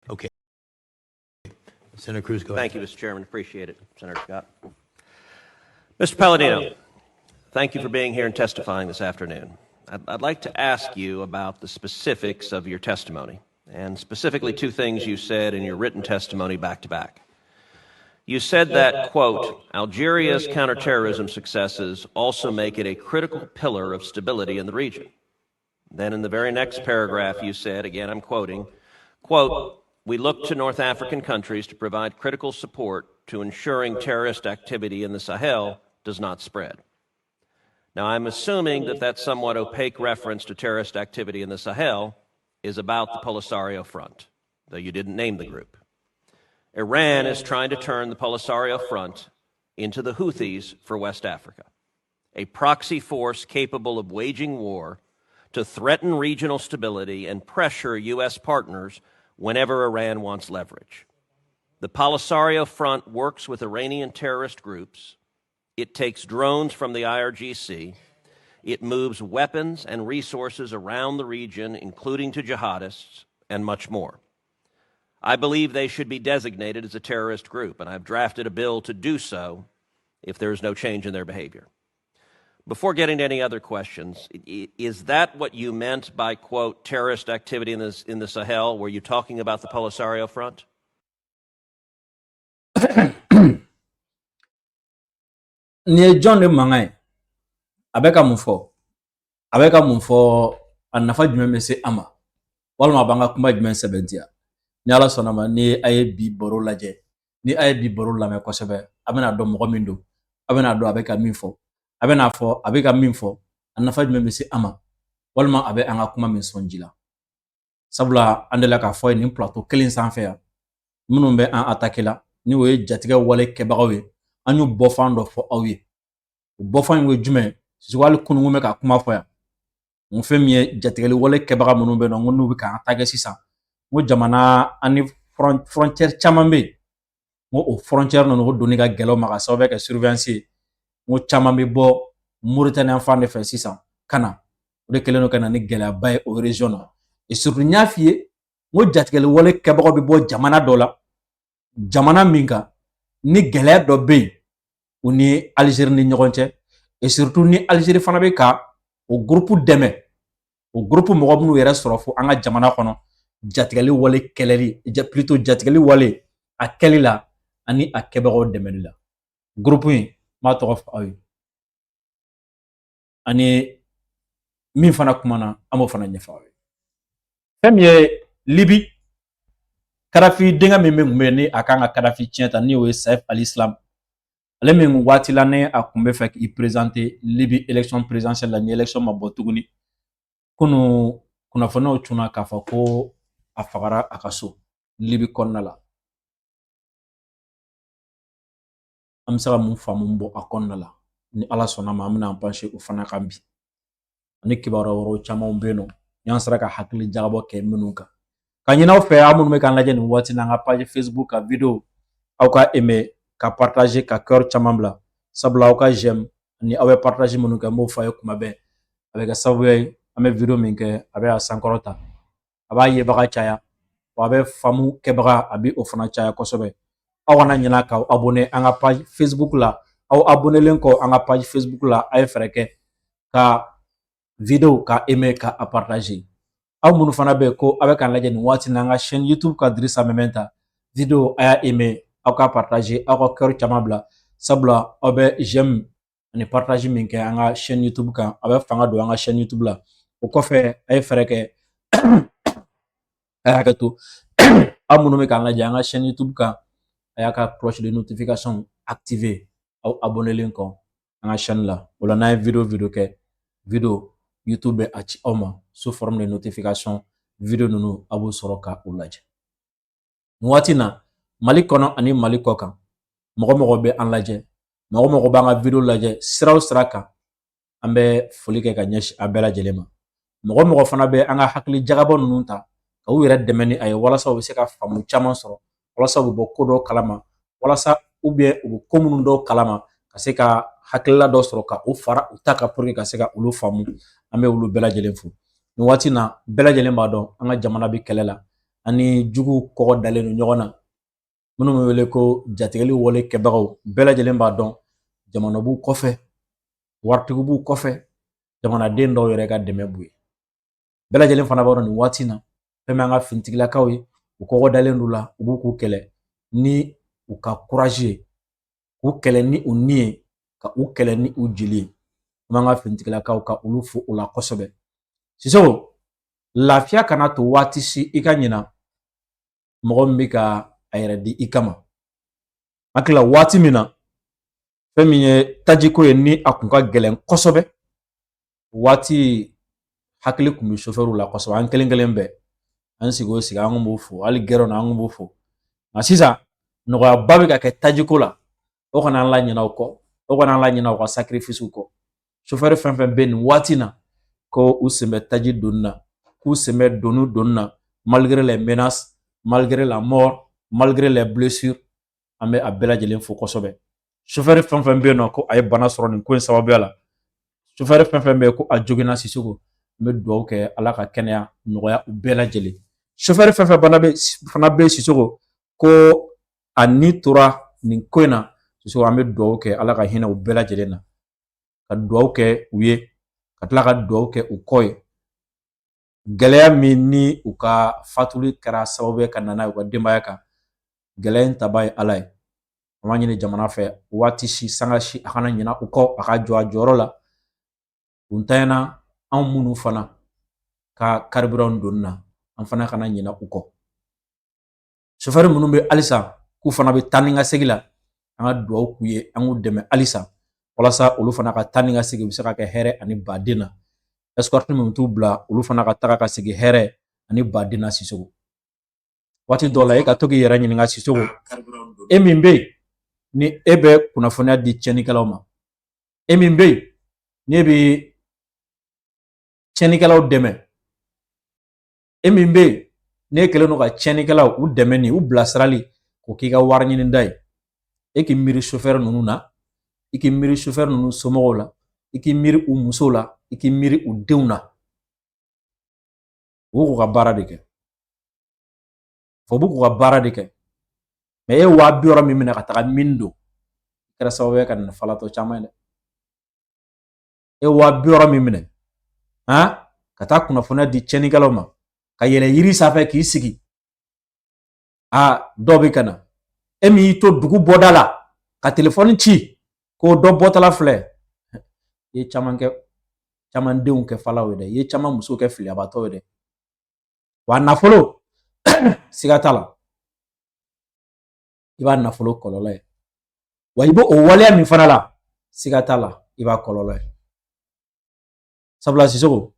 Okay. Senator Cruz, go ahead. Thank you, Mr. Chairman. Appreciate it, Senator Scott. Mr. Palladino, thank you for being here and testifying this afternoon. I'd like to ask you about the specifics of your testimony, and specifically two things you said in your written testimony back to back. You said that, quote, Algeria's counterterrorism successes also make it a critical pillar of stability in the region. Then in the very next paragraph you said, again I'm quoting, quote, we look to North African countries to provide critical support to ensuring terrorist activity in the Sahel does not spread. Now, I'm assuming that that somewhat opaque reference to terrorist activity in the Sahel is about the Polisario Front, though you didn't name the group. Iran is trying to turn the Polisario Front into the Houthis for West Africa, a proxy force capable of waging war to threaten regional stability and pressure U.S. partners whenever Iran wants leverage. The Polisario Front works with Iranian terrorist groups. It takes drones from the IRGC. It moves weapons and resources around the region, including to jihadists, and much more. I believe they should be designated as a terrorist group, and I've drafted a bill to do so if there is no change in their behavior. Before getting to any other questions, is that what you meant by, quote, terrorist activity in the Sahel? Were you talking about the Polisario Front? Ni John de Mangai, abeka mufo, anafa jumeme se ama, walma banga kumba jumen sebentia. Ni ala sonama ni aye bi boro laje, ni aye bi boro lame kosebe, abena do mokomindo, abena do abeka minfo, abena fo, abeka minfo, anafa jumeme se ama, walma abe anga kuma min sonjila. Sabula andela ka foy ni plateau kelin sanfɛ ya, minnu bɛ an attaquer la, ni o ye jatigɛ wale kɛbagaw ye, an y'u bɔfan dɔ fɔ aw ye. O bɔfan ye jumɛn sisiwali kunungun bɛ ka kuma fɔ yan. Mun fɛn min ye jatigɛli wale kɛbaga minnu bɛ nɔ, n'u bɛ ka attaquer sisan. Ngo jamana ani frontière caman bɛ yen. Ngo o frontière ninnu o donni ka gɛlɛn ma ka sababu kɛ surveillance ye. Ngo caman bɛ bɔ Mauritanie fan de fɛ sisan ka na. O de kɛlen don ka na ni gɛlɛyaba ye o région na. Et surtout n y'a f'i ye, ngo jatigɛli wale kɛbagaw bɛ bɔ jamana dɔ la, jamana min kan ni gɛlɛya dɔ bɛ yen o ni Algérie ni ɲɔgɔn cɛ, et surtout ni Algérie fana bɛ ka o groupe dɛmɛ, o groupe mɔgɔ minnu yɛrɛ sɔrɔ fo an ka jamana kɔnɔ jatigɛli wale kɛlɛli, plutôt jatigɛli wale a kɛli la ani a kɛbagaw dɛmɛli la. Groupe in m'a tɔgɔ fɔ aw ye. Ani min fana kumana an b'o fana ɲɛfɔ aw ye. Fɛn min ye Libi Kadhafi denkɛ min kun bɛ ni a kan ka Kadhafi tiɲɛ ta ni o ye Saif al-Islam, ale min waati la ni a kun bɛ fɛ k'i présenter Libi élection présidentielle la ni élection ma bɔ tuguni, kunu kunnafoniyaw cunna k'a fɔ ko a fagara a ka so Libi kɔnɔna la. An bɛ se ka mun faamu bɔ a kɔnɔna la ni Ala sɔnna ma an bɛna an pencher o fana kan bi. Ani kibaruya wɛrɛw caman bɛ yen nɔ n'an sera ka hakili jagabɔ kɛ minnu kan. Ka ɲini aw fɛ aw minnu bɛ k'an lajɛ nin waati na an ka page Facebook ka video aw ka aimer ka partager ka cœur caman bila, sabula aw ka j'aime ni aw bɛ partager minnu kɛ n b'o fɔ a ye kuma bɛɛ a bɛ kɛ sababu ye an bɛ video min kɛ a bɛ a sankɔrɔta, a b'a yebaga caya wa a bɛ faamu kɛbaga a bɛ o fana caya kosɛbɛ. Aw kana ɲinɛ k'aw abonner an ka page Facebook la, aw abonnelen kɔ an ka page Facebook la a ye fɛɛrɛ kɛ ka video ka aimer ka a partager. Aw minnu fana bɛ ko aw bɛ k'an lajɛ nin waati na an ka chaîne YouTube ka Dirisa Mementa video a y'a aimer aw ka partager aw ka cœur caman bila, sabula aw bɛ j'aime ani partage min kɛ an ka chaîne YouTube kan a bɛ fanga don an ka chaîne YouTube la. O kɔfɛ a ye fɛɛrɛ kɛ a y'a hakɛ to aw minnu bɛ k'an lajɛ an ka chaîne YouTube kan a y'a ka cloche de notification activer aw abonnelen kɔ an ka chaîne la. O la n'an ye video kɛ video YouTube bɛ a ci aw ma sous forme de notification, video ninnu a b'o sɔrɔ ka o lajɛ. Nin waati na Mali kɔnɔ ani Mali kɔ kan mɔgɔ mɔgɔ bɛ an lajɛ, mɔgɔ mɔgɔ b'an ka video lajɛ sira o sira kan, an bɛ foli kɛ ka ɲɛsin a bɛɛ lajɛlen ma. Mɔgɔ mɔgɔ fana bɛ an ka hakili jagabɔ ninnu ta ka u yɛrɛ dɛmɛ ni a ye walasa u bɛ se ka faamu caman sɔrɔ, walasa u bɛ bɔ ko dɔ kalama, walasa u bɛ ko minnu dɔw kalama ka se ka hakilila dɔ sɔrɔ ka o fara u ta ka pour que ka se ka olu faamu. An bɛ olu bɛɛ lajɛlen fo. Nin waati na bɛɛ lajɛlen b'a dɔn an ka jamana bɛ kɛlɛ la ani jugu kɔgɔ dalen no ɲɔgɔn na minnu bɛ wele ko jatigɛli wale kɛbagaw bɛɛ lajɛlen b'a dɔn jamana b'u kɔfɛ waritigiw b'u kɔfɛ jamanaden dɔw yɛrɛ ka dɛmɛ b'u ye bɛɛ lajɛlen fana b'a dɔn nin waati na fɛn min an ka finitigilakaw ye u kɔgɔ dalen d'u la u b'u k'u kɛlɛ ni u ka courage ye k'u kɛlɛ ni u ni ye ka u kɛlɛ ni u jeli ye an ka finitigilakaw ka olu fo o la kosɛbɛ Sisoko lafiya kana to waati si i ka ɲina mɔgɔ min bɛ ka a yɛrɛ di i kama hakili la waati min na fɛn min ye tajiko ye ni a kun ka gɛlɛn kosɛbɛ waati hakili kun bɛ chauffeur la kosɛbɛ an kelen kelen bɛɛ an sigi o sigi an b'o fo hali gɛrɛn na an b'o fo nka sisan nɔgɔyaba bɛ ka kɛ tajiko la o kana an la ɲinɛ o kɔ o kana an la ɲinɛ o ka sacrifice kɔ chauffeur fɛn fɛn bɛ nin waati na ko u sen bɛ taji donni na k'u sen bɛ donni na malgré les menaces malgré la mort malgré les blessures an bɛ a bɛɛ lajɛlen fo kosɛbɛ chauffeur fɛn fɛn bɛ yen nɔ ko a ye bana sɔrɔ nin ko in sababuya la chauffeur fɛn fɛn bɛ yen ko a joginna Sisoko n bɛ dugawu kɛ ala ka kɛnɛya nɔgɔya u bɛɛ lajɛlen chauffeur fɛn fɛn fana bɛ Sisoko ko a ni tora nin ko in na Sisoko an bɛ dugawu kɛ ala ka hinɛ u bɛɛ lajɛlen na ka dugawu kɛ u ye ka tila ka dugawu kɛ u kɔ ye gɛlɛya min ni u ka fatuli kɛra sababu ye ka nana u ka denbaya kan gɛlɛya in taba ye ala ye an b'a ɲini jamana fɛ waati si sanga si a kana ɲina u kɔ a ka jɔ a jɔyɔrɔ la u ntanyana anw minnu fana ka carburant donni na an fana kana ɲina u kɔ chauffeur minnu bɛ halisa k'u fana bɛ taa ni ka segin la an ka dugawu k'u ye an k'u dɛmɛ halisa walasa olu fana ka taa ni ka segin u bɛ se ka kɛ hɛrɛ ani baden na escorte min t'u bila olu fana ka taga ka segin hɛrɛ ani baden na Sisoko waati dɔw la e ka to k'i yɛrɛ ɲininka Sisoko e min bɛ yen ni e bɛ kunnafoniya di tiɲɛnikɛlaw ma e min bɛ yen ni e bɛ tiɲɛnikɛlaw dɛmɛ e min bɛ yen ne kɛlen don ka tiɲɛnikɛlaw u dɛmɛ ni u bilasirali k'o k'i ka wari ɲinida ye e k'i miiri chauffeur ninnu na i k'i miiri chauffeur ninnu somɔgɔw la i k'i miiri u musow la i k'i miiri u denw na u k'u ka baara de kɛ fo b'u k'u ka baara de kɛ mais e 70 min minɛ ka taga min don kɛra sababu ye ka nin falatɔ caman ye dɛ e 70 min minɛ ka taa kunnafoniya di tiɲɛnikɛlaw ma ka yɛlɛ yiri sanfɛ k'i sigi dɔw bɛ ka na e min y'i to dugu bɔda la ka telefɔni ci ko dɔ bɔtɔla filɛ i ye caman kɛ caman denw kɛ falaw ye dɛ i ye caman musow kɛ filiabatɔw ye dɛ wa nafolo siga t'a la i b'a nafolo kɔlɔlɔ ye wa i b'o waleya min fana la siga t'a la i b'a kɔlɔlɔ ye sabula Sisoko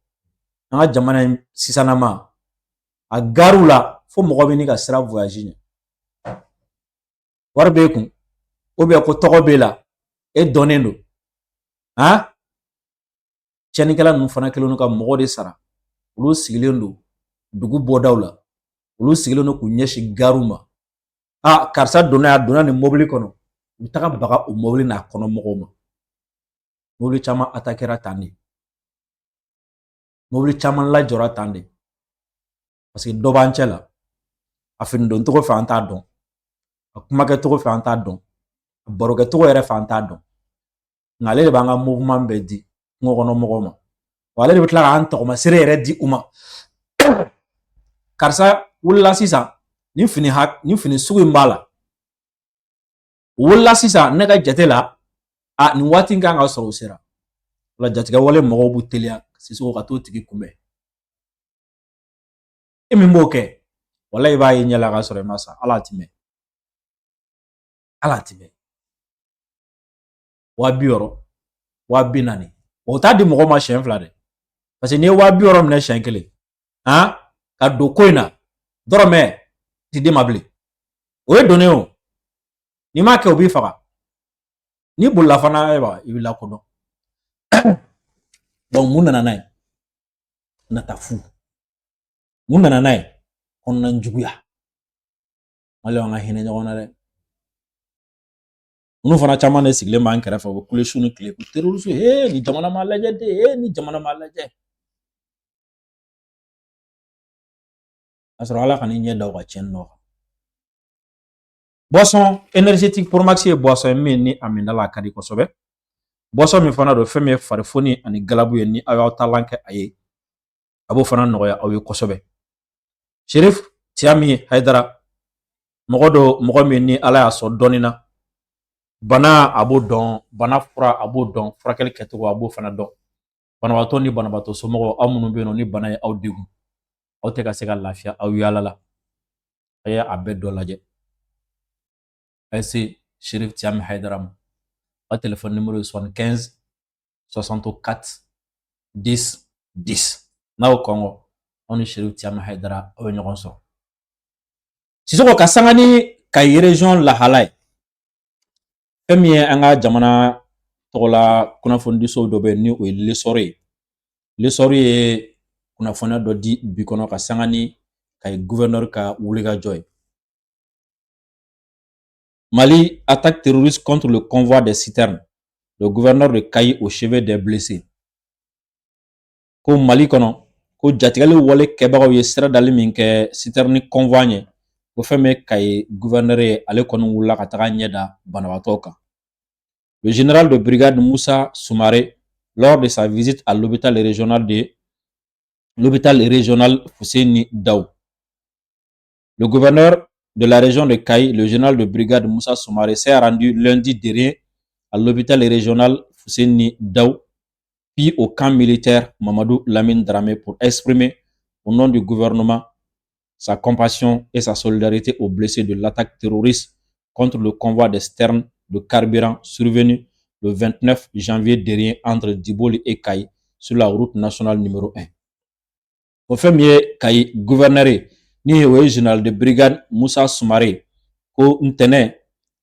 an ka jamana in sisanama a gariw la fo mɔgɔ bɛ ni ka sira voyage ɲɛ wari b'e kun ou bien ko tɔgɔ b'e la e dɔnnen don tiɲɛnikɛla ninnu fana kɛlen don ka mɔgɔ de sara olu sigilen don dugu bɔdaw la olu sigilen don k'u ɲɛsin gariw ma karisa donna nin mobili kɔnɔ u bɛ taga baga o mobili n'a kɔnɔ mɔgɔw ma mobili caman attaquera tan de mobili caman lajɔra tan de parce que dɔ b'an cɛ la a fini don cogo fɛ an t'a dɔn a kumakɛ cogo fɛ an t'a dɔn a barokɛ cogo yɛrɛ fɛ an t'a dɔn nka ale de b'an ka mouvement bɛɛ di kungo kɔnɔ mɔgɔw ma wa ale de bɛ tila k'an tɔgɔmasere yɛrɛ di u ma karisa wulila sisan nin fini sugu in b'a la wulila sisan ne ka jate la nin waati in kan ka sɔrɔ o sera wala jatigɛ wale mɔgɔw b'u teliya Sisoko ka t'o tigi kunbɛn e min b'o kɛ wala i b'a ye ɲɛ la ka sɔrɔ i ma sa ala ti mɛn 70 40 o t'a di mɔgɔ ma siɲɛ 2 dɛ parce que n'i ye 70 minɛ siɲɛ 1 ka don ko in na dɔrɔmɛ ti di ma bilen o ye donnen o n'i m'a kɛ o b'i faga n'i bolila fana i b'i lakodɔn donc mun nana n'a ye nata fu mun nana n'a ye kɔnɔna juguya wale an ka hinɛ ɲɔgɔn na dɛ minnu fana caman de sigilen b'an kɛrɛfɛ u bɛ kule su ni tile ko terroriste ni jamana ma lajɛ de ni jamana ma lajɛ asro ala kan ɲɛ da o ka tiɲɛni nɔ kan. Boisson énergétique pour maxi ye boisson min ni a min la ka di kosɛbɛ. Boisson min fana don fɛn min ye farifoni ani galabu ye ni aw y'aw talan kɛ a ye a b'o fana nɔgɔya aw ye kosɛbɛ. Sheriff Tiami Haidara mɔgɔ min ni ala y'a sɔn dɔɔnin na bana a b'o dɔn, bana fura a b'o dɔn, furakɛli kɛcogo a b'o fana dɔn. Banabaatɔ ni banabaatɔ somɔgɔw aw minnu bɛ yen nɔ ni bana ye aw degun aw tɛ ka se ka lafiya aw yaala la a ye a bɛɛ dɔ lajɛ. A ye se Sheriff Tiami Haidara ma. A téléphone numéro ye 75 64 10 10. N'aw kɔngɔ aw ni Sheriff Tiami Haidara aw ye ɲɔgɔn sɔrɔ. Sisoko ka sanga ni Kayi région lahala ye. Fɛn min ye an ka jamana tɔgɔla kunnafonidiso dɔ bɛ ni o ye Lesɔrɔ ye. Lesɔrɔ ye kunnafoniya dɔ di bi kɔnɔ ka sanga ni Kayi gouverneur ka wulikajɔ ye. Mali attaque terroriste contre le convoi des citernes. Le gouverneur de Kayi au chevet des blessés. Ko Mali kɔnɔ ko jatigɛli wale kɛbagaw ye sira dali min kɛ citerne convoi ɲɛ ko fɛn min Kayi gouverneur ye ale kɔni wulila ka taga ɲɛ da banabaatɔw kan. Le général de brigade Moussa Soumaré, lors de sa visite à l'hôpital régional Fousseini Daou. Le gouverneur de la région de Kayi, le général de brigade Moussa Soumaré, s'est rendu lundi dernier à l'hôpital régional Fousseini Daou, puis au camp militaire Mamadou Lamine Dramé pour exprimer au nom du gouvernement sa compassion et sa solidarité aux blessés de l'attaque terroriste contre le convoi des citernes de carburant survenu le 29 janvier dernier entre Diboli et Kayi sur la route nationale numéro 1. Au fait, Kayi gouverneur ni o général de brigade Moussa Soumaré ko ntɛnɛ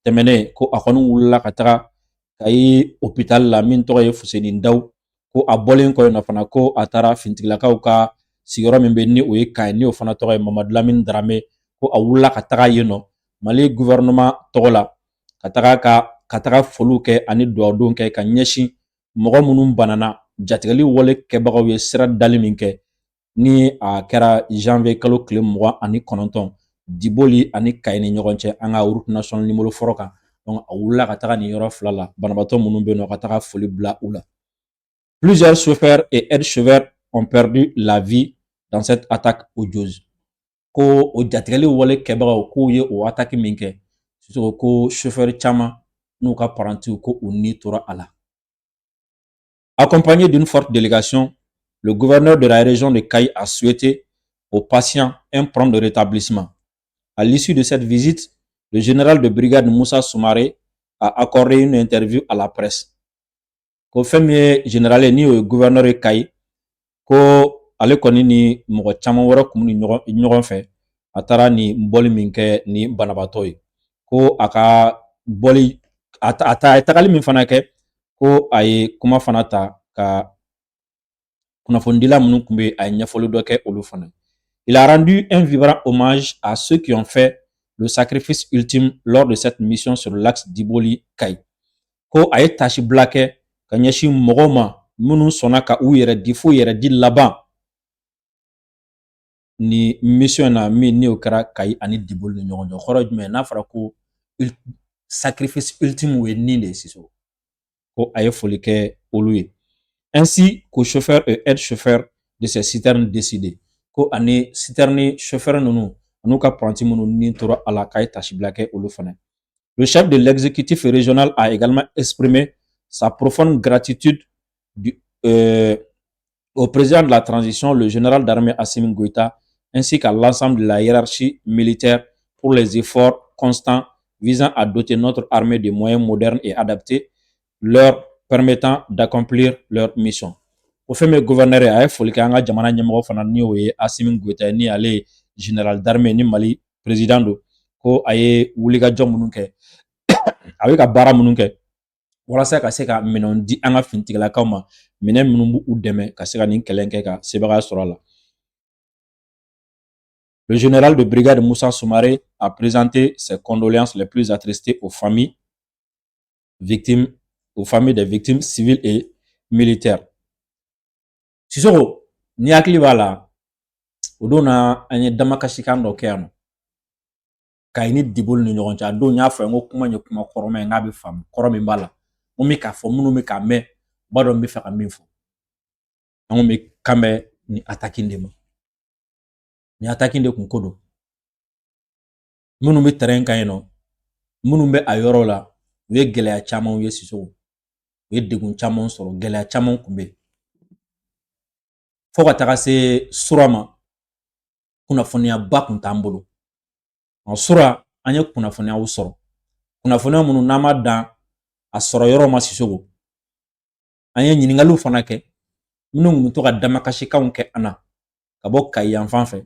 tɛmɛnen ko a kɔni wulila ka taga Kayi hôpital la min tɔgɔ ye Fousseini Daou ko a bɔlen kɔ yen fana ko a taara fintigilakaw ka sigiyɔrɔ min bɛ ni o ye Kayi ni o fana tɔgɔ ye Mamadou Lamine Dramé ko a wulila ka taga yen nɔ Mali gouvernement tɔgɔ la ka taga foliw kɛ ani duwawudon kɛ ka ɲɛsin mɔgɔ minnu banana jatigɛli wale kɛbagaw ye sira dali min kɛ ni a kɛra janvier kalo tile 29 Diboli ani Kayi ni ɲɔgɔn cɛ an ka route nationale numéro fɔlɔ kan. Donc a wulila ka taga ni yɔrɔ fila la banabaatɔ minnu bɛ yen nɔ ka taga foli bila u la. Plusieurs chauffeurs et aides-chauffeurs ont perdu la vie dans cette attaque odieuse. Ko o jatigɛli wale kɛbagaw k'u ye o attaque min kɛ surtout ko chauffeur caman n'u ka parantiw ko u ni tora a la. Accompagné d'une forte délégation, le gouverneur de la région de Kayi a souhaité aux patients un prompt de rétablissement. À l'issue de cette visite, le général de brigade Moussa Soumaré a accordé une interview à la presse. Ko fɛn min ye général ni o ye gouverneur ye Kayi ko ale kɔni ni mɔgɔ caman wɛrɛ kun ni ɲɔgɔn fɛ a taara ni bɔli min kɛ ni banabaatɔ ye ko a ka bɔli a tagali min fana kɛ ko a ye kuma fana ta ka kunnafonidila minnu kun bɛ a ye ɲɛfɔli dɔ kɛ olu fana. Il a rendu un vibrant hommage à ceux qui ont fait le sacrifice ultime lors de cette mission sur l'axe Diboli-Kayi. Ko a ye tasibila kɛ ka ɲɛsin mɔgɔw ma minnu sɔnna ka u yɛrɛ di fo yɛrɛ di laban ni mission na min ni o kɛra Kayi ani Diboli ni ɲɔgɔn cɛ. Kɔrɔ jumɛn n'a fɔra ko sacrifice ultime o ye nin de ye sisan ko a ye foli kɛ olu ye. Ainsi qu'aux chauffeurs et aides-chauffeurs de ces citernes décidés. Ko ani citerne chauffeur ninnu an'u ka apprenti minnu ni tora a la k'a ye tasibila kɛ olu fana. Le chef de l'exécutif régional a également exprimé sa profonde gratitude au président de la transition, le général d'armée Assimi Goïta, ainsi qu'à l'ensemble de la hiérarchie militaire pour les efforts constants visant à doter notre armée de moyens modernes et adaptés, leur permettant d'accomplir leur mission. Au fait, le gouverneur a foli kɛ an ka jamana ɲɛmɔgɔ fana ni o ye Assimi Goïta ni ale général d'armée ni Mali président do ko a ye wulikajɔ minnu kɛ a bɛ ka baara minnu kɛ walasa ka se ka minɛnw di an ka finitigilakaw ma minɛn minnu b'u dɛmɛ ka se ka nin kɛlɛ kɛ ka sebagaya sɔrɔ a la. Le général de brigade Moussa Soumaré a présenté ses condoléances les plus attristées aux familles des victimes civiles et militaires. Sisoko ni hakili b'a la o don na an ye damakasikan dɔ kɛ yan nɔ Kayi ni Dibol ni ɲɔgɔn cɛ a don y'a fɔ n ko kuma ye kuma kɔrɔma ye n'a bɛ faamu kɔrɔ min b'a la n bɛ k'a fɔ minnu bɛ k'a mɛn u b'a dɔn n bɛ fɛ ka min fɔ an kun bɛ kanbɛ ni attaque de ma ni attaque de kun ko don minnu bɛ terrain kan yen nɔ minnu bɛ a yɔrɔ la u ye gɛlɛya camanw ye Sisoko u ye degun camanw sɔrɔ gɛlɛya camanw kun bɛ yen fo ka taga se Sura ma kunnafoniya kun t'an bolo Sura an ye kunnafoniyaw sɔrɔ kunnafoniya minnu n'an ma dan a sɔrɔ yɔrɔ ma Sisoko an ye ɲininkaliw fana kɛ minnu kun bɛ to ka damakasikanw kɛ an na ka bɔ Kayi yan fan fɛ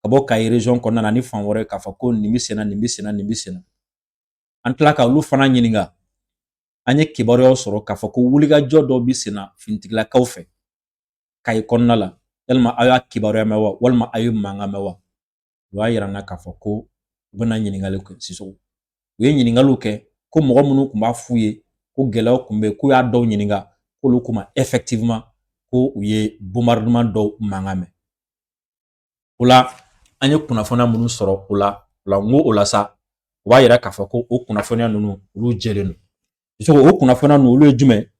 ka bɔ Kayi région kɔnɔna na ni fan wɛrɛ k'a fɔ ko nin bɛ sen na nin bɛ sen na nin bɛ sen na an tila ka olu fana ɲininka an ye kibaruyaw sɔrɔ k'a fɔ ko wulikajɔ dɔw bɛ sen na finitigilakaw fɛ Kayi kɔnɔna la yalima aw y'a kibaruya mɛn wa walima a ye mankan mɛn wa u y'a yira n na k'a fɔ ko u bɛna ɲininkaliw kɛ Sisoko u ye ɲininkaliw kɛ ko mɔgɔ minnu tun b'a f'u ye ko gɛlɛyaw tun bɛ yen k'u y'a dɔw ɲininka k'olu ko ma effectivement ko u ye bombardement dɔw mankan mɛn o la an ye kunnafoniya minnu sɔrɔ o la n ko o la sa u b'a yira k'a fɔ ko o kunnafoniya ninnu olu jɛlen don Sisoko o kunnafoniya ninnu olu ye jumɛn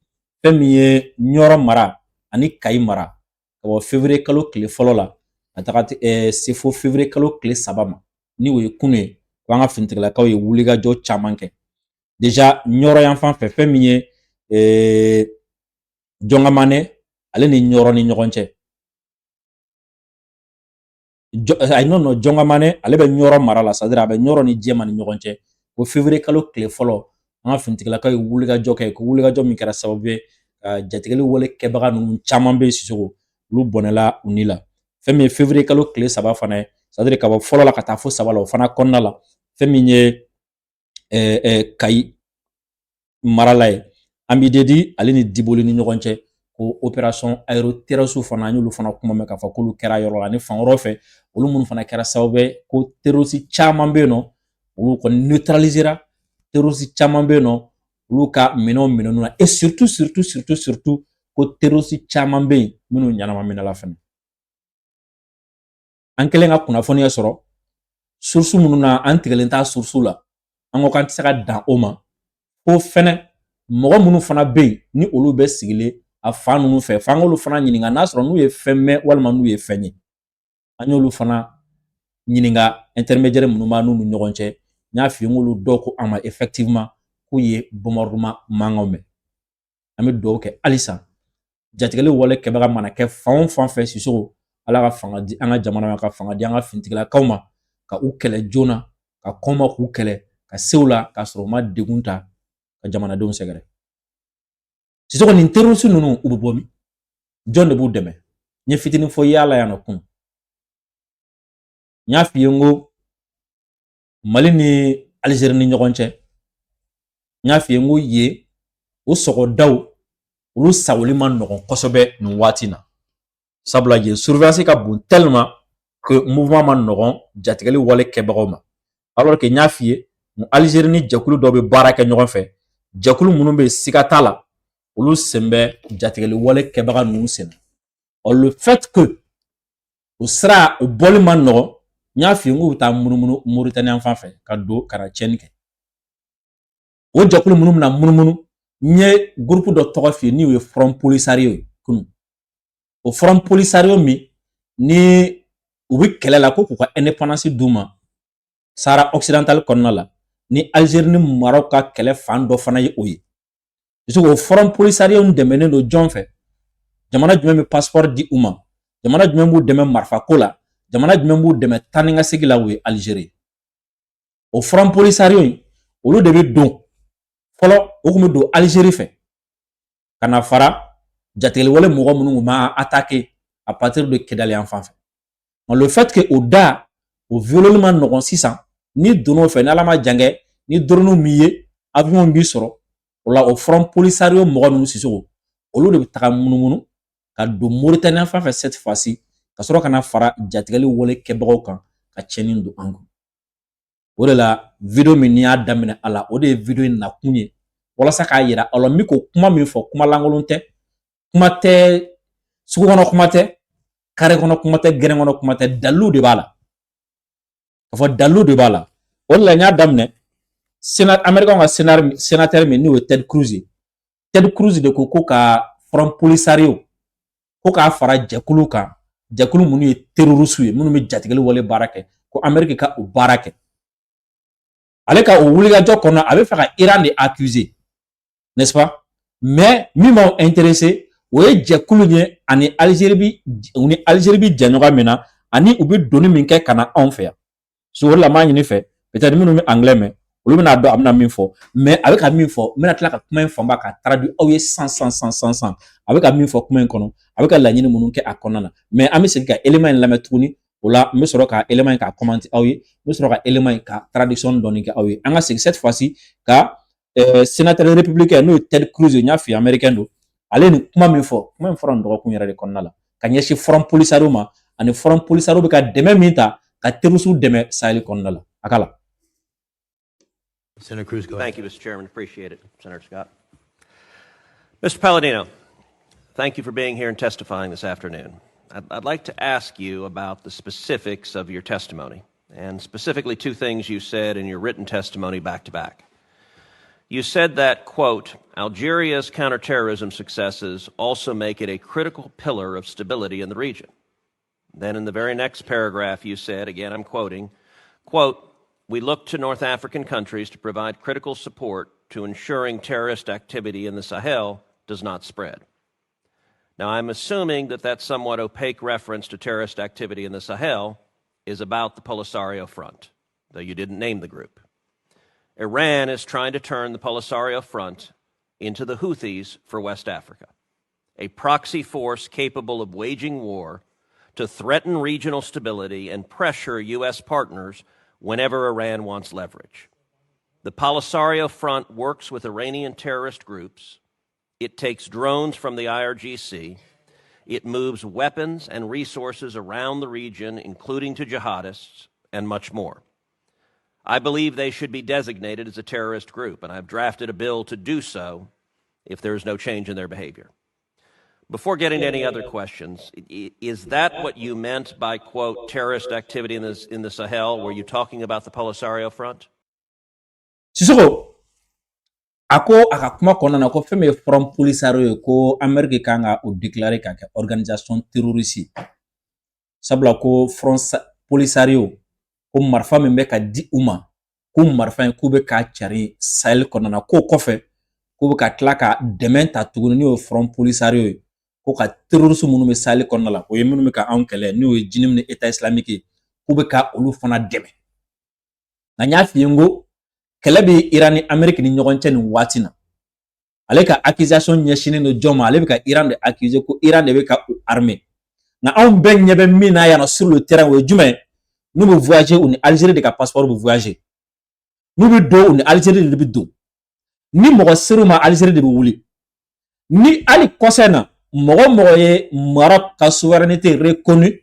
fɛn min ye Ɲɔrɔ mara ani Kayi mara ka bɔ février kalo tile fɔlɔ la ka taga se fo février kalo tile 3 ma ni o ye kunu ye ko an ka finitigilakaw ye wulikajɔ caman kɛ déjà Ɲɔrɔ yan fan fɛ fɛn min ye Jɔnkamane ale ni Ɲɔrɔ ni ɲɔgɔn cɛ non Jɔnkamane ale bɛ Ɲɔrɔ mara la c'est-à-dire a bɛ Ɲɔrɔ ni Jɛma ni ɲɔgɔn cɛ ko février kalo tile fɔlɔ an ka finitigilakaw ye wulikajɔ kɛ ko wulikajɔ min kɛra sababu ye ka jatigɛli wale kɛbaga ninnu caman bɛ Sisoko olu bɔnɛla u ni la fɛn min ye février kalo tile 3 fana ye c'est-à-dire ka bɔ fɔlɔ la ka taa fo 3 la o fana kɔnɔna la fɛn min ye Kayi marala ye Ambidedi ale ni Diboli ni ɲɔgɔn cɛ ko opération aéroterroriste fana an y'olu fana kuma mɛn k'a fɔ k'olu kɛra yɔrɔ la ani fan wɛrɛw fɛ olu minnu fana kɛra sababu ye ko terroriste caman bɛ yen nɔ olu kɔni neutralisera terroriste caman bɛ yen nɔ olu ka minɛnw minɛnw na et surtout ko terroriste caman bɛ yen minnu ɲanama minɛla fana an kɛlen ka kunnafoniya sɔrɔ source minnu na an tigɛlen t'a source la an ko k'an tɛ se ka dan o ma ko fɛnɛ mɔgɔ minnu fana bɛ yen ni olu bɛ sigilen a fan ninnu fɛ f'an k'olu fana ɲininka n'a sɔrɔ n'u ye fɛn mɛn walima n'u ye fɛn ye an y'olu fana ɲininka intermédiaire minnu b'an n'u ni ɲɔgɔn cɛ n y'a f'i ye n k'olu dɔw ko an ma effectivement k'u ye bombardement mankanw mɛn an bɛ dugawu kɛ halisa jatigɛli wale kɛbaga mana kɛ fan o fan fɛ Sisoko Ala ka fanga di an ka jamana ma ka fanga di an ka finitigilakaw ma ka u kɛlɛ joona ka kɔn ma k'u kɛlɛ ka se u la k'a sɔrɔ u ma degun ta ka jamanadenw sɛgɛrɛ Sisoko nin terroriste ninnu u bɛ bɔ min jɔn de b'u dɛmɛ n ye fitinin fɔ yaala yan nɔ kun n y'a f'i ye n ko Mali ni Algérie ni ɲɔgɔn cɛ n y'a f'i ye n ko yen o sɔgɔdaw olu sagoli ma nɔgɔn kosɛbɛ nin waati na sabula yen surveillance ka bon tellement que mouvement ma nɔgɔn jatigɛli wale kɛbagaw ma alors que n y'a f'i ye Algérie ni jɛkulu dɔ bɛ baara kɛ ɲɔgɔn fɛ jɛkulu minnu bɛ siga t'a la olu sen bɛ jatigɛli wale kɛbaga ninnu sen na le fait que o sira o bɔli ma nɔgɔn n y'a f'i ye n k'u bɛ taa munumunu Mauritanie fan fɛ ka don ka na tiɲɛni kɛ o jɛkulu minnu bɛna munumunu n ye groupe dɔ tɔgɔ f'i ye ni o ye Front Polisario ye kunun o Front Polisario min ni u bɛ kɛlɛ la ko k'u ka indépendance d'u ma Sahara occidental kɔnɔna la ni Algérie ni Maroc ka kɛlɛ fan dɔ fana ye o ye o Front Polisario dɛmɛnen don jɔn fɛ jamana jumɛn bɛ passeport di u ma jamana jumɛn b'u dɛmɛ marifako la jamana jumɛn b'u dɛmɛ taa ni ka segin la o ye Algérie o Front Polisario olu de bɛ don fɔlɔ o tun bɛ don Algérie fɛ ka na fara jatigɛli wale mɔgɔ minnu ma attaqué à partir de Kidali yan fan fɛ le fait que o da o violeli ma nɔgɔn sisan ni donn'o fɛ ni Ala ma jan kɛ ni drone m'i ye avion b'i sɔrɔ o la o Front Polisario mɔgɔ ninnu Sisoko olu de bɛ taga munumunu ka don Mauritanie fan fɛ cette fois-ci ka sɔrɔ ka na fara jatigɛli wale kɛbagaw kan ka tiɲɛni don an kun o de la video min n'i y'a daminɛ a la o de ye video in nakun ye walasa k'a yira aw la n bɛ k'o kuma min fɔ kuma lankolon tɛ kuma tɛ sugu kɔnɔ kuma tɛ kare kono kuma tɛ gɛrɛn kɔnɔ kuma tɛ dalu de b'a la k'a fɔ dalu de b'a la o de la n y'a daminɛ américain ka sénateur min n'o ye Ted Cruz de ko ka Front Polisario ko k'a fara jɛkulu kan jɛkulu minnu ye terroriste ye minnu bɛ jatigɛli wale baara kɛ ko Amérique ka o baara kɛ ale ka o wulikajɔ kɔnɔ a bɛ fɛ ka Iran de accuser n'est-ce pas mais min m'aw intéressé o ye jɛkulu ye ani Algérie bi jɛɲɔgɔn min na ani u bɛ donni min kɛ ka na anw fɛ yan so o de la n b'a ɲini fɛ peut-être minnu bɛ anglais mɛn olu bɛna dɔn a bɛna min fɔ mais a bɛ ka min fɔ n bɛna tila ka kuma in fanba ka traduit aw ye san a bɛ ka min fɔ kuma in kɔnɔ a bɛ ka laɲini minnu kɛ a kɔnɔna na mais an bɛ segin ka élément in lamɛn tuguni o la n bɛ sɔrɔ ka élément in ka commenter aw ye n bɛ sɔrɔ ka élément in ka traduction dɔɔni kɛ aw ye an ka segin cette fois-ci ka sénateur républicain n'o ye Ted Cruz n y'a f'i ye américain don ale ye nin kuma min fɔ kuma in fɔra nin dɔgɔkun yɛrɛ de kɔnɔna la ka ɲɛsin Front Polisario ma ani Front Polisario bɛ ka dɛmɛ min ta ka terroristes dɛmɛ Sahel kɔnɔna la a kala. Senator Cruz, go ahead. Thank you, Mr. Chairman. Appreciate it, Senator Scott. Mr. Palladino, thank you for being here and testifying this afternoon. I'd like to ask you about the specifics of your testimony, and specifically two things you said in your written testimony back to back. You said that, quote, Algeria's counterterrorism successes also make it a critical pillar of stability in the region. Then in the very next paragraph you said, again I'm quoting, quote, we look to North African countries to provide critical support to ensuring terrorist activity in the Sahel does not spread. Now, I'm assuming that that somewhat opaque reference to terrorist activity in the Sahel is about the Polisario Front, though you didn't name the group. Iran is trying to turn the Polisario Front into the Houthis for West Africa, a proxy force capable of waging war to threaten regional stability and pressure U.S. partners whenever Iran wants leverage. The Polisario Front works with Iranian terrorist groups. It takes drones from the IRGC. It moves weapons and resources around the region, including to jihadists, and much more. I believe they should be designated as a terrorist group, and I've drafted a bill to do so if there is no change in their behavior. Before getting to any other questions, is that what you meant by, quote, terrorist activity in the Sahel? Were you talking about the Polisario Front? Sisoko, ako aka kuma kɔnɔna na ko fɛn min ye Front Polisario ye ko Amérique kan ka o déclarer ka kɛ organisation terroriste sabula ko Front Polisario ko marifa min bɛ ka di u ma ko marifa in k'u bɛ ka cari Sahel kɔnɔna na k'o kɔfɛ k'u bɛ ka tila ka dɛmɛ ta tuguni n'o ye Front Polisario ye ko ka terroriste minnu bɛ Sahel kɔnɔna la o ye minnu bɛ ka anw kɛlɛ n'o ye JINIM ni État islamique ye k'u bɛ ka olu fana dɛmɛ nka n y'a f'i ye n ko kɛlɛ bɛ Iran ni Amérique ni ɲɔgɔn cɛ nin waati na ale ka accusation ɲɛsinnen don jɔn ma ale bɛ ka Iran de accuser ko Iran de bɛ ka u armé nka anw bɛɛ ɲɛ bɛ min na yan nɔ sur le terrain o ye jumɛn n'u bɛ voyager u ni Algérie de ka passeport bɛ voyager n'u bɛ don u ni Algérie de bɛ don ni mɔgɔ ser'u ma Algérie de bɛ wuli ni hali kɔsɛ na mɔgɔ mɔgɔ ye Maroc ka souveraineté reconnue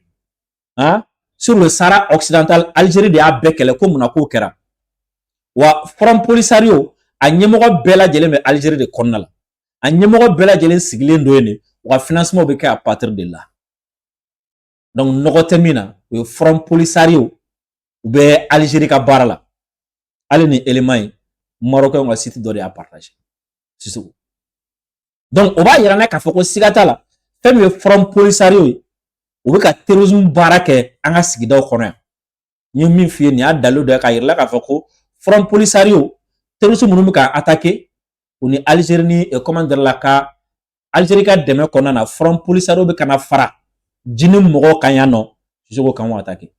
sur le Sahara occidental Algérie de y'a bɛɛ kɛlɛ ko munna k'o kɛra wa Front Polisario a ɲɛmɔgɔ bɛɛ lajɛlen bɛ Algérie de kɔnɔna la a ɲɛmɔgɔ bɛɛ lajɛlen sigilen don yen de u ka financement bɛ kɛ à partir de là donc nɔgɔ tɛ min na o ye Front Polisario u bɛ Algérie ka baara la hali ni élément in Marocain ka site dɔ de y'a partagé Sisoko donc o b'a yira n'a k'a fɔ ko siga t'a la fɛn min ye Front Polisario ye u bɛ ka terrorisme baara kɛ an ka sigidaw kɔnɔ yan n ye min f'i ye nin y'a dalilu dɔ ye k'a yira k'a fɔ ko Front Polisario terroriste minnu bɛ ka attaquer u ni Algérie ni comment dire la ka Algérie ka dɛmɛ kɔnɔna na Front Polisario bɛ kana fara JINIM mɔgɔw kan yan nɔ Sisoko kan o attaquer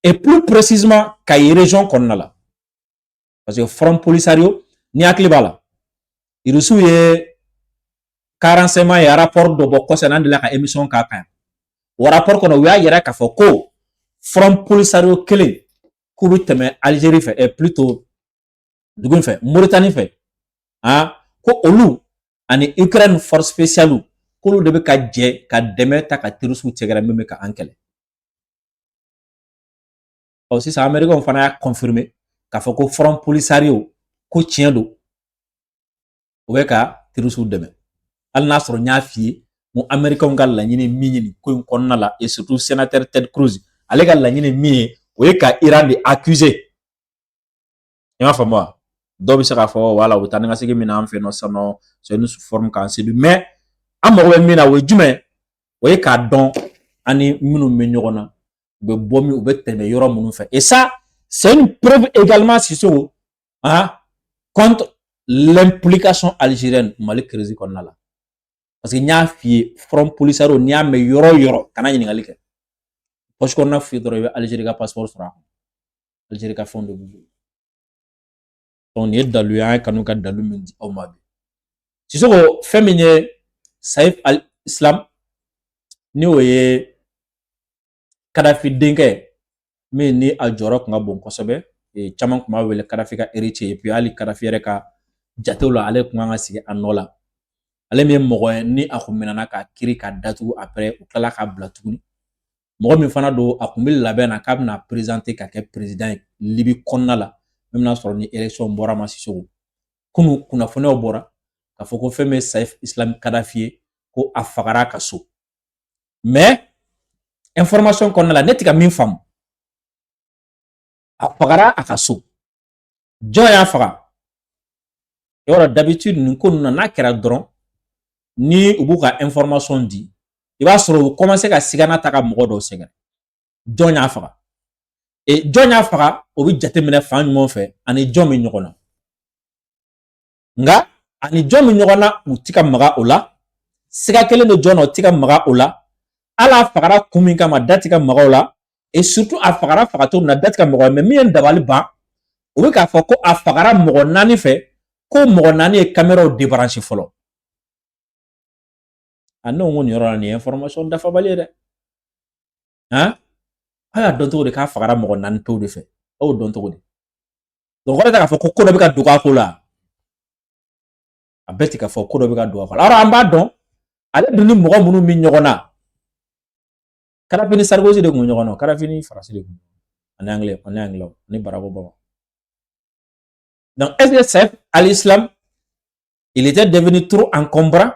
et plus précisément Kayi région kɔnɔna la parce que Front Polisario ni hakili b'a la Irusu ye 45 ye rapport dɔ bɔ kɔsɛ n'an delila ka émission k'a kan o rapport kɔnɔ u y'a yira k'a fɔ ko Front Polisario kelen k'u bɛ tɛmɛ Algérie fɛ et plutôt dugu in fɛ Mauritanie fɛ ko olu ani Ukraine force spéciale k'olu de bɛ ka jɛ ka dɛmɛ ta ka terroriste cɛgɛrɛ min bɛ ka an kɛlɛ ɔ sisan Américains fana y'a confirmer k'a fɔ ko Front Polisario ko tiɲɛ don u bɛ ka terroriste dɛmɛ hali n'a sɔrɔ n y'a f'i ye mu américain ka laɲini min ye nin ko in kɔnɔna la et surtout sénateur Ted Cruz ale ka laɲini min ye o ye ka Iran de accuser i m'a faamu wa dɔw bɛ se k'a fɔ wala u bɛ taa ni ka segin min na an fɛ yen nɔ sisan nɔ c'est une forme k'an séduire mais an mago bɛ min na o ye jumɛn o ye k'a dɔn ani minnu bɛ ɲɔgɔn na u bɛ bɔ min u bɛ tɛmɛ yɔrɔ minnu fɛ et ça c'est une preuve également Sissoko contre l'implication algérienne Mali crise kɔnɔna la parce que n y'a f'i ye front policier n'i y'a mɛn yɔrɔ o yɔrɔ kana ɲininkali kɛ poche kɔnɔna f'i ye dɔrɔn i bɛ Algérie ka passeport sɔrɔ a kɔnɔ Algérie ka fɛnw de b'u bolo donc nin ye dalu ye an ye kanu ka dalu min di aw ma bi Sissoko fɛn min ye Saif al-Islam ni o ye Kadhafi denkɛ min ni a jɔyɔrɔ tun ka bon kosɛbɛ caman tun b'a wele Kadhafi ka héritier et puis hali Kadhafi yɛrɛ ka jatew la ale tun kan ka sigi a nɔ la ale min ye mɔgɔ ye ni a kun minɛna ka kiiri ka datugu après u tilala k'a bila tuguni mɔgɔ min fana don a kun bɛ labɛn na k'a bɛna présenter ka kɛ président ye Libi kɔnɔna la même n'a sɔrɔ ni élection bɔra ma Sissoko kunu kunnafoniyaw bɔra k'a fɔ ko fɛn min ye Saif Islam Kadhafi ye ko a fagara ka so mais information kɔnɔna la ne tɛ ka min faamu a fagara a ka so jɔn y'a faga yɔrɔ d'habitude nin ko ninnu na n'a kɛra dɔrɔn ni u b'u ka information di i b'a sɔrɔ u commencer ka sigana ta ka mɔgɔ dɔw sɛgɛrɛ jɔn y'a faga et jɔn y'a faga o bɛ jateminɛ fan ɲuman fɛ ani jɔn bɛ ɲɔgɔn na nka ani jɔn bɛ ɲɔgɔn na u tɛ ka maga o la siga kelen de jɔn na u tɛ ka maga o la hali a fagara kun min kama da tɛ ka maga o la et surtout a fagara fagato min na da tɛ ka maga o la mais min ye dabali ban o bɛ k'a fɔ ko a fagara mɔgɔ 4 fɛ ko mɔgɔ 4 ye caméraw débrancher fɔlɔ a ne ko nin yɔrɔ la nin ye information dafabali ye dɛ a y'a dɔn cogo di k'a fagara mɔgɔ 4 pewu de fɛ a y'o dɔn cogo di donc o kɔrɔ tɛ k'a fɔ ko dɔ bɛ ka dogo a ko la a bɛɛ tɛ k'a fɔ ko dɔ bɛ ka dogo a ko la alors an b'a dɔn ale dun ni mɔgɔ minnu bɛ ɲɔgɔn na Kadhafi ni Sarkozy de tun bɛ ɲɔgɔn na Kadhafi ni Faransi de tun ani anglais ni Barack Obama donc est-ce que Saif al-Islam il était devenu trop encombrant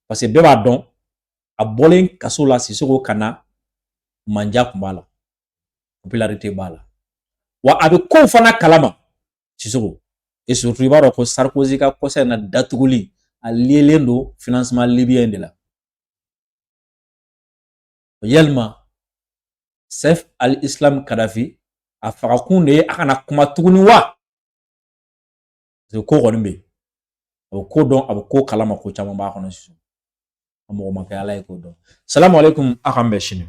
parce que bɛɛ b'a dɔn a bɔlen kaso la Sissoko ka na manja tun b'a la popularité b'a la wa a bɛ kow fana kalama Sissoko et surtout i b'a dɔn ko Sarkozy ka kɔsa in na datuguli a lielen don financement libyen de la yalima Saif al-Islam Kadhafi a fagakun de ye a kana kuma tuguni wa parce que ko kɔni bɛ yen a bɛ ko dɔn a bɛ ko kalama ko caman b'a kɔnɔ sisan a mɔgɔ ma kɛ ala ye k'o dɔn salamu aleykum a k'an bɛn sini